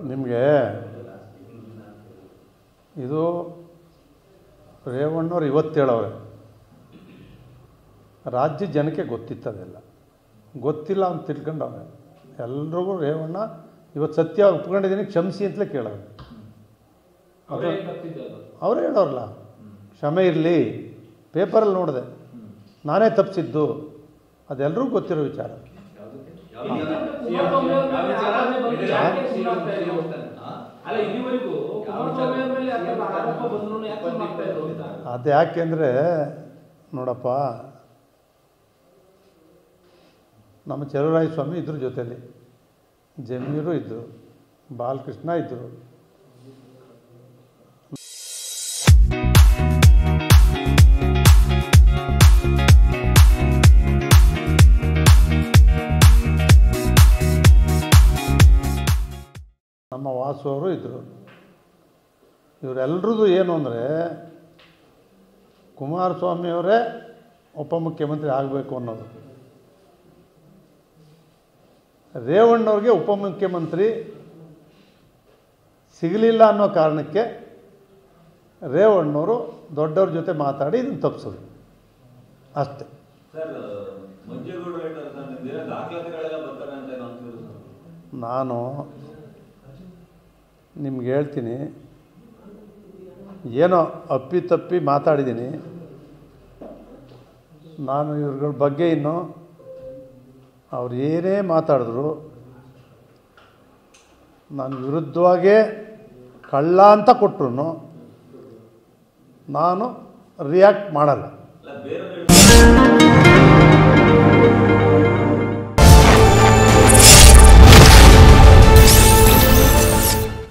ನಿಮಗೆ ಇದು ರೇವಣ್ಣವ್ರು ಇವತ್ತು ಹೇಳವ್ರೆ, ರಾಜ್ಯ ಜನಕ್ಕೆ ಗೊತ್ತಿತ್ತದೆಲ್ಲ, ಗೊತ್ತಿಲ್ಲ ಅಂತ ತಿಳ್ಕೊಂಡವ್ರೆ. ಎಲ್ರಿಗೂ ರೇವಣ್ಣ ಇವತ್ತು ಸತ್ಯ ಒಪ್ಕೊಂಡಿದ್ದೀನಿ ಕ್ಷಮಿಸಿ ಅಂತಲೇ ಕೇಳೋರು. ಅವರೇ ಹೇಳೋರಲ್ಲ, ಕ್ಷಮೆ ಇರಲಿ, ಪೇಪರಲ್ಲಿ ನೋಡಿದೆ ನಾನೇ ತಪ್ಪಿಸಿದ್ದು, ಅದೆಲ್ಲರಿಗೂ ಗೊತ್ತಿರೋ ವಿಚಾರ. ಅದು ಯಾಕೆಂದರೆ ನೋಡಪ್ಪ, ನಮ್ಮ ಚಲುವರಾಯ ಸ್ವಾಮಿ ಇದ್ರ ಜೊತೆಯಲ್ಲಿ, ಜಮೀರು ಇದ್ದರು, ಬಾಲಕೃಷ್ಣ ಇದ್ದರು. ನಮ್ಮ ವಾಸು ಅವರು ಇದ್ದರು. ಇವರೆಲ್ಲರದ್ದು ಏನು ಅಂದರೆ ಕುಮಾರಸ್ವಾಮಿಯವರೇ ಉಪಮುಖ್ಯಮಂತ್ರಿ ಆಗಬೇಕು ಅನ್ನೋದು. ರೇವಣ್ಣವ್ರಿಗೆ ಉಪಮುಖ್ಯಮಂತ್ರಿ ಸಿಗಲಿಲ್ಲ ಅನ್ನೋ ಕಾರಣಕ್ಕೆ ರೇವಣ್ಣವರು ದೊಡ್ಡವ್ರ ಜೊತೆ ಮಾತಾಡಿ ಇದನ್ನು ತಪ್ಪಿಸೋದು ಅಷ್ಟೇ. ನಾನು ನಿಮ್ಗೆ ಹೇಳ್ತೀನಿ, ಏನೋ ಅಪ್ಪಿತಪ್ಪಿ ಮಾತಾಡಿದ್ದೀನಿ. ನಾನು ಇವ್ರಗಳ ಬಗ್ಗೆ ಇನ್ನು ಅವ್ರು ಏನೇ ಮಾತಾಡಿದ್ರು ನಾನು ವಿರುದ್ಧವಾಗೇ ಕಳ್ಳ ಅಂತ ಕೊಟ್ಟರು ನಾನು ರಿಯಾಕ್ಟ್ ಮಾಡಲ್ಲ.